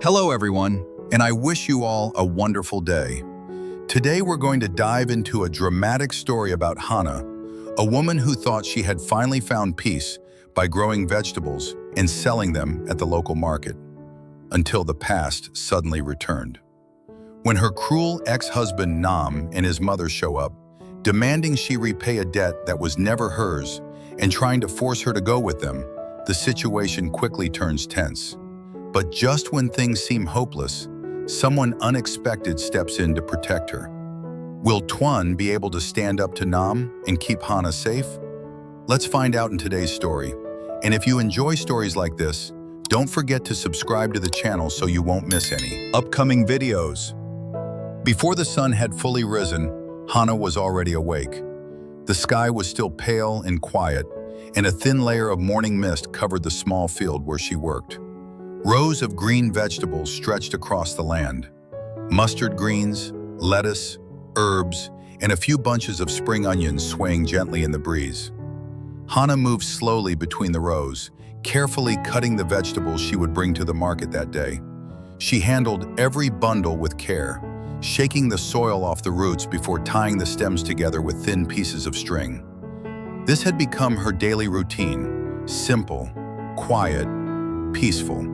Hello everyone, and I wish you all a wonderful day. Today we're going to dive into a dramatic story about Hana, a woman who thought she had finally found peace by growing vegetables and selling them at the local market, until the past suddenly returned. When her cruel ex-husband Nam and his mother show up, demanding she repay a debt that was never hers and trying to force her to go with them, the situation quickly turns tense. But just when things seem hopeless, someone unexpected steps in to protect her. Will Tuan be able to stand up to Nam and keep Hana safe? Let's find out in today's story. And if you enjoy stories like this, don't forget to subscribe to the channel so you won't miss any upcoming videos. Before the sun had fully risen, Hana was already awake. The sky was still pale and quiet, and a thin layer of morning mist covered the small field where she worked. Rows of green vegetables stretched across the land. Mustard greens, lettuce, herbs, and a few bunches of spring onions swaying gently in the breeze. Hana moved slowly between the rows, carefully cutting the vegetables she would bring to the market that day. She handled every bundle with care, shaking the soil off the roots before tying the stems together with thin pieces of string. This had become her daily routine, simple, quiet, peaceful.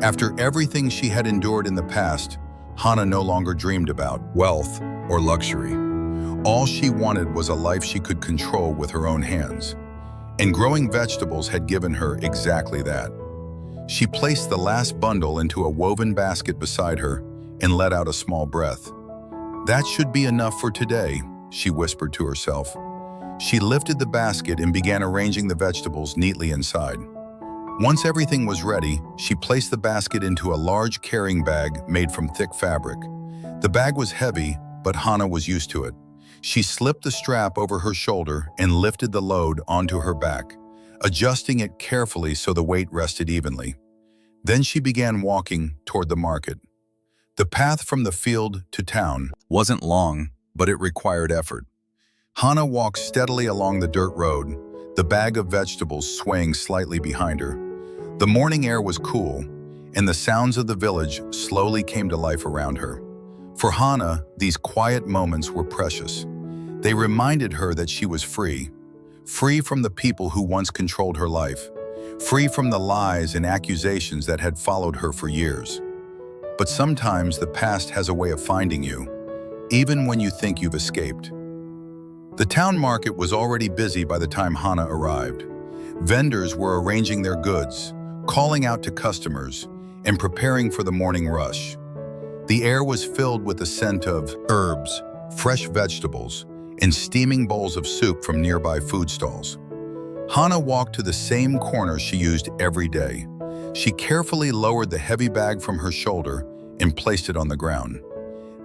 After everything she had endured in the past, Hana no longer dreamed about wealth or luxury. All she wanted was a life she could control with her own hands. And growing vegetables had given her exactly that. She placed the last bundle into a woven basket beside her and let out a small breath. "That should be enough for today," she whispered to herself. She lifted the basket and began arranging the vegetables neatly inside. Once everything was ready, she placed the basket into a large carrying bag made from thick fabric. The bag was heavy, but Hana was used to it. She slipped the strap over her shoulder and lifted the load onto her back, adjusting it carefully so the weight rested evenly. Then she began walking toward the market. The path from the field to town wasn't long, but it required effort. Hana walked steadily along the dirt road, the bag of vegetables swaying slightly behind her. The morning air was cool, and the sounds of the village slowly came to life around her. For Hana, these quiet moments were precious. They reminded her that she was free from the people who once controlled her life, free from the lies and accusations that had followed her for years. But sometimes the past has a way of finding you, even when you think you've escaped. The town market was already busy by the time Hana arrived. Vendors were arranging their goods, calling out to customers, and preparing for the morning rush. The air was filled with the scent of herbs, fresh vegetables, and steaming bowls of soup from nearby food stalls. Hana walked to the same corner she used every day. She carefully lowered the heavy bag from her shoulder and placed it on the ground.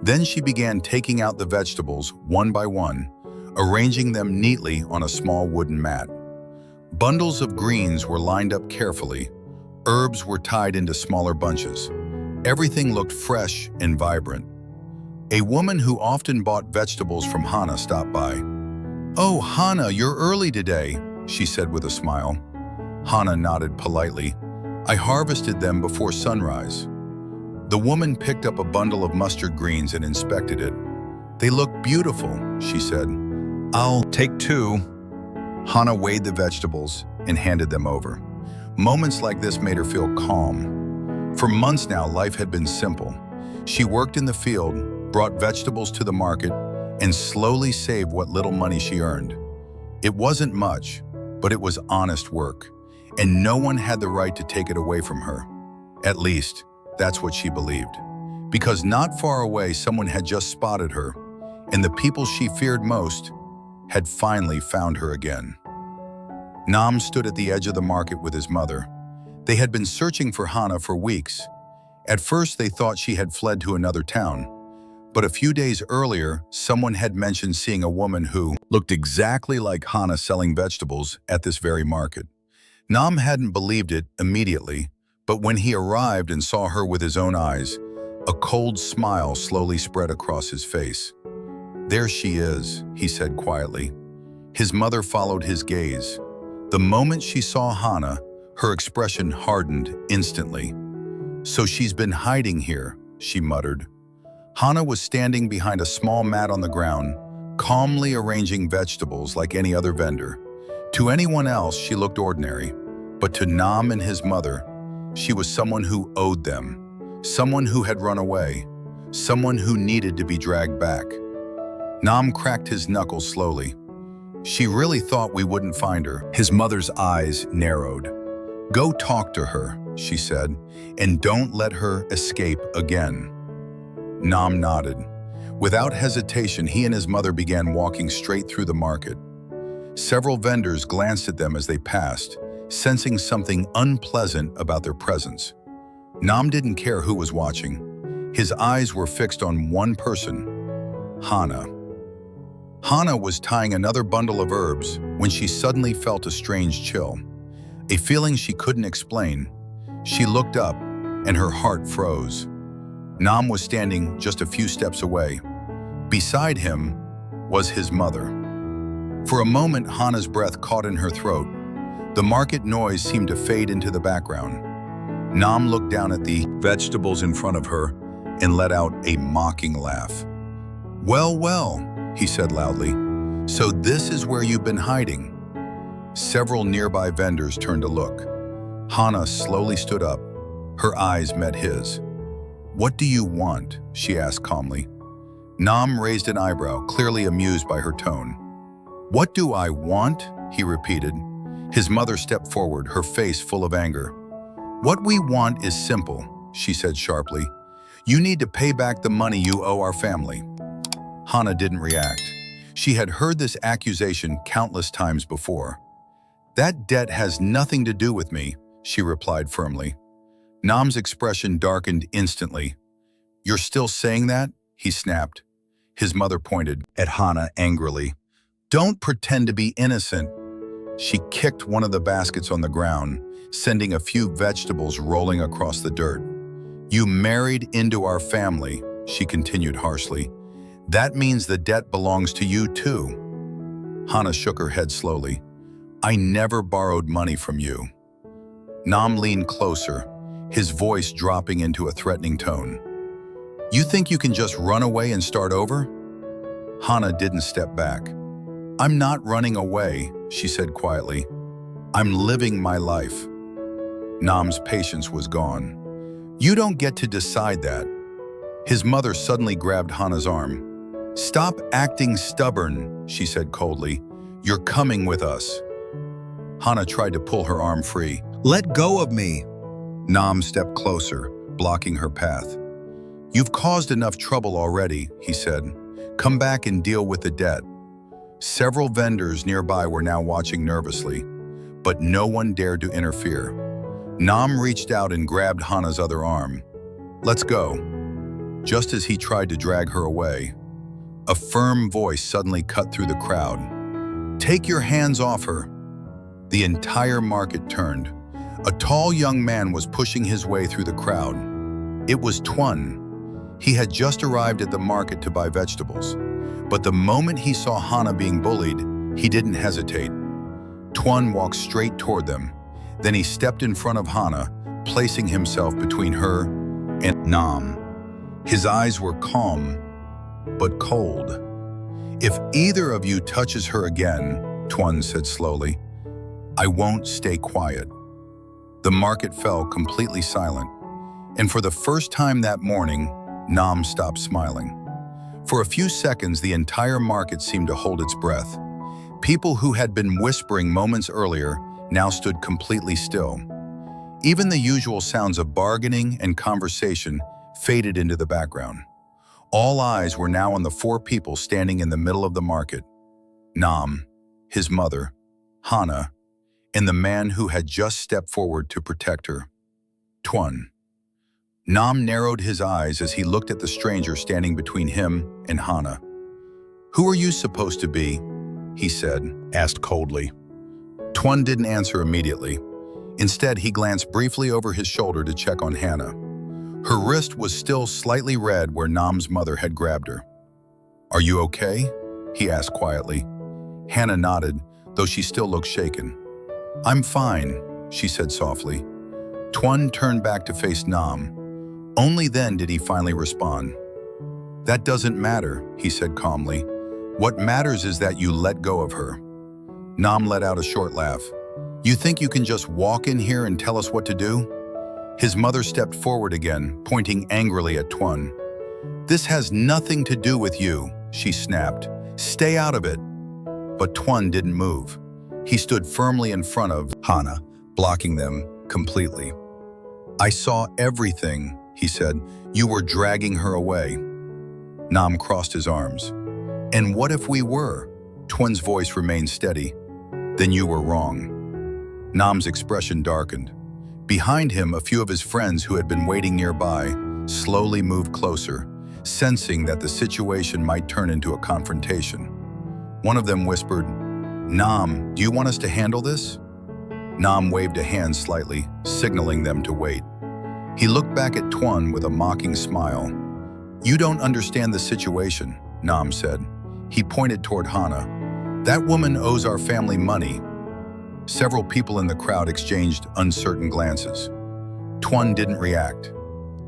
Then she began taking out the vegetables one by one, arranging them neatly on a small wooden mat. Bundles of greens were lined up carefully. Herbs were tied into smaller bunches. Everything looked fresh and vibrant. A woman who often bought vegetables from Hana stopped by. "Oh, Hana, you're early today," she said with a smile. Hana nodded politely. "I harvested them before sunrise." The woman picked up a bundle of mustard greens and inspected it. "They look beautiful," she said. "I'll take 2. Hana weighed the vegetables and handed them over. Moments like this made her feel calm. For months now, life had been simple. She worked in the field, brought vegetables to the market, and slowly saved what little money she earned. It wasn't much, but it was honest work, and no one had the right to take it away from her. At least, that's what she believed. Because not far away, someone had just spotted her, and the people she feared most had finally found her again. Nam stood at the edge of the market with his mother. They had been searching for Hana for weeks. At first, they thought she had fled to another town. But a few days earlier, someone had mentioned seeing a woman who looked exactly like Hana selling vegetables at this very market. Nam hadn't believed it immediately, but when he arrived and saw her with his own eyes, a cold smile slowly spread across his face. "There she is," he said quietly. His mother followed his gaze. The moment she saw Hana, her expression hardened instantly. So she's been hiding here, she muttered. Hana was standing behind a small mat on the ground, calmly arranging vegetables like any other vendor. To anyone else, she looked ordinary, but to Nam and his mother, she was someone who owed them, someone who had run away, someone who needed to be dragged back. Nam cracked his knuckles slowly. She really thought we wouldn't find her. His mother's eyes narrowed. Go talk to her, she said, and don't let her escape again. Nam nodded. Without hesitation, he and his mother began walking straight through the market. Several vendors glanced at them as they passed, sensing something unpleasant about their presence. Nam didn't care who was watching. His eyes were fixed on one person, Hana. Hana was tying another bundle of herbs when she suddenly felt a strange chill, a feeling she couldn't explain. She looked up, and her heart froze. Nam was standing just a few steps away. Beside him was his mother. For a moment, Hana's breath caught in her throat. The market noise seemed to fade into the background. Nam looked down at the vegetables in front of her and let out a mocking laugh. Well, well, he said loudly. So this is where you've been hiding. Several nearby vendors turned to look. Hana slowly stood up. Her eyes met his. What do you want? She asked calmly. Nam raised an eyebrow, clearly amused by her tone. What do I want? He repeated. His mother stepped forward, her face full of anger. What we want is simple, she said sharply. You need to pay back the money you owe our family. Hana didn't react. She had heard this accusation countless times before. That debt has nothing to do with me, she replied firmly. Nam's expression darkened instantly. You're still saying that? He snapped. His mother pointed at Hana angrily. Don't pretend to be innocent. She kicked one of the baskets on the ground, sending a few vegetables rolling across the dirt. You married into our family, she continued harshly. That means the debt belongs to you too. Hana shook her head slowly. I never borrowed money from you. Nam leaned closer, his voice dropping into a threatening tone. You think you can just run away and start over? Hana didn't step back. I'm not running away, she said quietly. I'm living my life. Nam's patience was gone. You don't get to decide that. His mother suddenly grabbed Hana's arm. Stop acting stubborn, she said coldly. You're coming with us. Hana tried to pull her arm free. Let go of me. Nam stepped closer, blocking her path. You've caused enough trouble already, he said. Come back and deal with the debt. Several vendors nearby were now watching nervously, but no one dared to interfere. Nam reached out and grabbed Hana's other arm. Let's go. Just as he tried to drag her away, a firm voice suddenly cut through the crowd. Take your hands off her. The entire market turned. A tall young man was pushing his way through the crowd. It was Tuan. He had just arrived at the market to buy vegetables. But the moment he saw Hana being bullied, he didn't hesitate. Tuan walked straight toward them. Then he stepped in front of Hana, placing himself between her and Nam. His eyes were calm, but cold. If either of you touches her again, Tuan said slowly, I won't stay quiet. The market fell completely silent, and for the first time that morning, Nam stopped smiling. For a few seconds, the entire market seemed to hold its breath. People who had been whispering moments earlier now stood completely still. Even the usual sounds of bargaining and conversation faded into the background. All eyes were now on the four people standing in the middle of the market. Nam, his mother, Hana, and the man who had just stepped forward to protect her, Tuan. Nam narrowed his eyes as he looked at the stranger standing between him and Hana. Who are you supposed to be? He asked coldly. Tuan didn't answer immediately. Instead, he glanced briefly over his shoulder to check on Hana. Her wrist was still slightly red where Nam's mother had grabbed her. Are you okay? He asked quietly. Hana nodded, though she still looked shaken. I'm fine, she said softly. Tuan turned back to face Nam. Only then did he finally respond. "That doesn't matter," he said calmly. "What matters is that you let go of her." Nam let out a short laugh. "You think you can just walk in here and tell us what to do?" His mother stepped forward again, pointing angrily at Tuan. "This has nothing to do with you," she snapped. "Stay out of it." But Tuan didn't move. He stood firmly in front of Hana, blocking them completely. "I saw everything," he said. "You were dragging her away." Nam crossed his arms. "And what if we were?" Tuan's voice remained steady. "Then you were wrong." Nam's expression darkened. Behind him, a few of his friends who had been waiting nearby slowly moved closer, sensing that the situation might turn into a confrontation. One of them whispered, "Nam, do you want us to handle this?" Nam waved a hand slightly, signaling them to wait. He looked back at Tuan with a mocking smile. "You don't understand the situation," Nam said. He pointed toward Hana. "That woman owes our family money." Several people in the crowd exchanged uncertain glances. Tuan didn't react.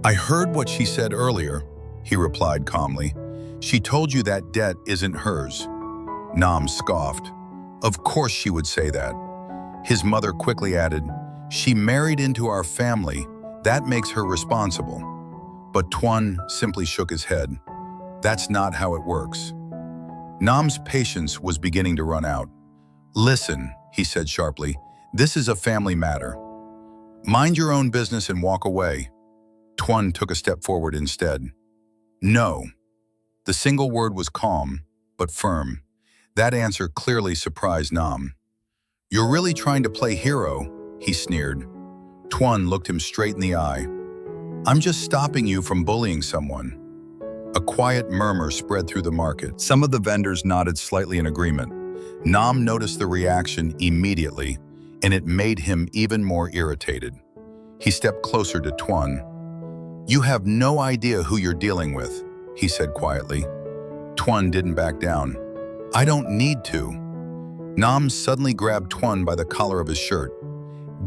"I heard what she said earlier," he replied calmly. "She told you that debt isn't hers." Nam scoffed. "Of course she would say that." His mother quickly added, "She married into our family. That makes her responsible." But Tuan simply shook his head. "That's not how it works." Nam's patience was beginning to run out. "Listen," he said sharply, "this is a family matter. Mind your own business and walk away." Tuan took a step forward instead. "No." The single word was calm, but firm. That answer clearly surprised Nam. "You're really trying to play hero," he sneered. Tuan looked him straight in the eye. "I'm just stopping you from bullying someone." A quiet murmur spread through the market. Some of the vendors nodded slightly in agreement. Nam noticed the reaction immediately, and it made him even more irritated. He stepped closer to Tuan. "You have no idea who you're dealing with," he said quietly. Tuan didn't back down. "I don't need to." Nam suddenly grabbed Tuan by the collar of his shirt.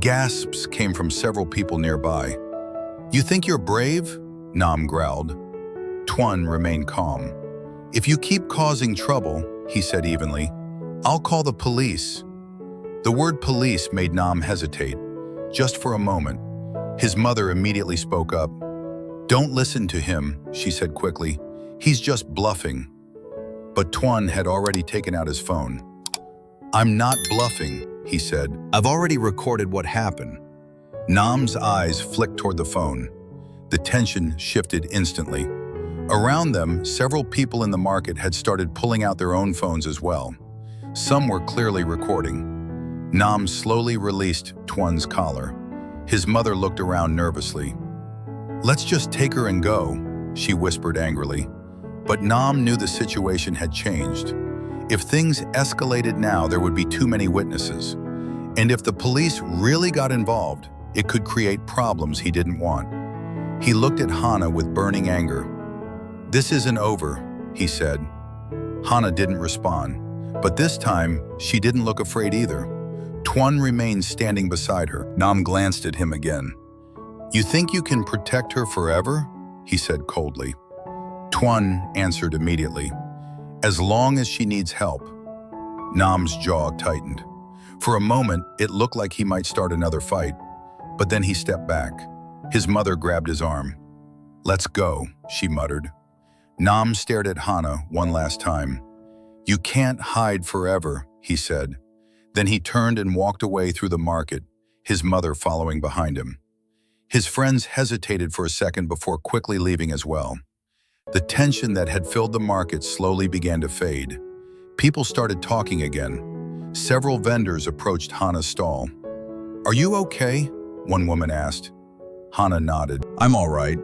Gasps came from several people nearby. "You think you're brave?" Nam growled. Tuan remained calm. "If you keep causing trouble," he said evenly, "I'll call the police." The word police made Nam hesitate, just for a moment. His mother immediately spoke up. "Don't listen to him," she said quickly. "He's just bluffing." But Tuan had already taken out his phone. "I'm not bluffing," he said. "I've already recorded what happened." Nam's eyes flicked toward the phone. The tension shifted instantly. Around them, several people in the market had started pulling out their own phones as well. Some were clearly recording. Nam slowly released Tuan's collar. His mother looked around nervously. "Let's just take her and go," she whispered angrily. But Nam knew the situation had changed. If things escalated now, there would be too many witnesses. And if the police really got involved, it could create problems he didn't want. He looked at Hana with burning anger. "This isn't over," he said. Hana didn't respond, but this time she didn't look afraid either. Tuan remained standing beside her. Nam glanced at him again. "You think you can protect her forever?" he said coldly. Tuan answered immediately. "As long as she needs help." Nam's jaw tightened. For a moment, it looked like he might start another fight, but then he stepped back. His mother grabbed his arm. "Let's go," she muttered. Nam stared at Hana one last time. "You can't hide forever," he said. Then he turned and walked away through the market, his mother following behind him. His friends hesitated for a second before quickly leaving as well. The tension that had filled the market slowly began to fade. People started talking again. Several vendors approached Hana's stall. "Are you okay?" one woman asked. Hana nodded. "I'm all right."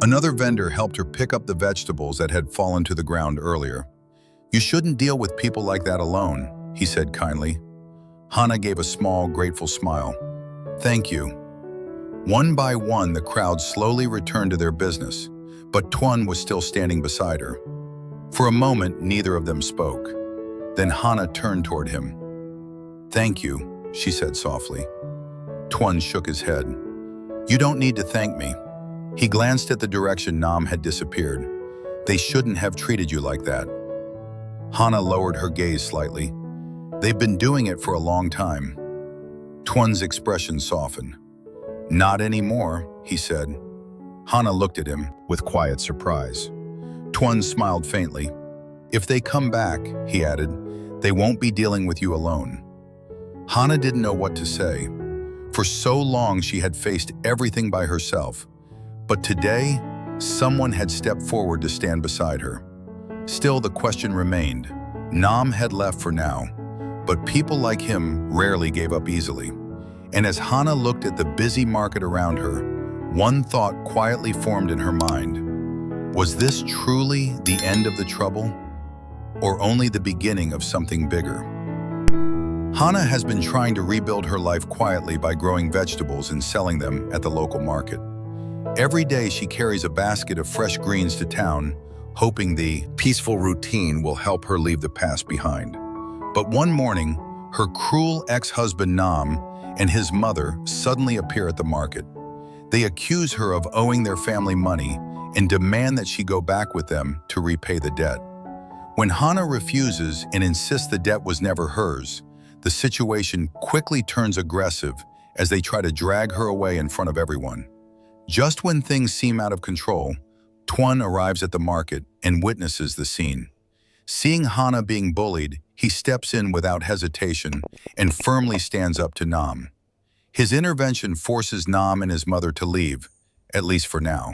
Another vendor helped her pick up the vegetables that had fallen to the ground earlier. "You shouldn't deal with people like that alone," he said kindly. Hana gave a small, grateful smile. "Thank you." One by one, the crowd slowly returned to their business, but Tuan was still standing beside her. For a moment, neither of them spoke. Then Hana turned toward him. "Thank you," she said softly. Tuan shook his head. "You don't need to thank me." He glanced at the direction Nam had disappeared. "They shouldn't have treated you like that." Hana lowered her gaze slightly. "They've been doing it for a long time." Tuan's expression softened. "Not anymore," he said. Hana looked at him with quiet surprise. Tuan smiled faintly. "If they come back," he added, "they won't be dealing with you alone." Hana didn't know what to say. For so long she had faced everything by herself. But today, someone had stepped forward to stand beside her. Still, the question remained. Nam had left for now, but people like him rarely gave up easily. And as Hana looked at the busy market around her, one thought quietly formed in her mind. Was this truly the end of the trouble, or only the beginning of something bigger? Hana has been trying to rebuild her life quietly by growing vegetables and selling them at the local market. Every day she carries a basket of fresh greens to town, hoping the peaceful routine will help her leave the past behind. But one morning, her cruel ex-husband Nam and his mother suddenly appear at the market. They accuse her of owing their family money and demand that she go back with them to repay the debt. When Hana refuses and insists the debt was never hers, the situation quickly turns aggressive as they try to drag her away in front of everyone. Just when things seem out of control, Tuan arrives at the market and witnesses the scene. Seeing Hana being bullied, he steps in without hesitation and firmly stands up to Nam. His intervention forces Nam and his mother to leave, at least for now.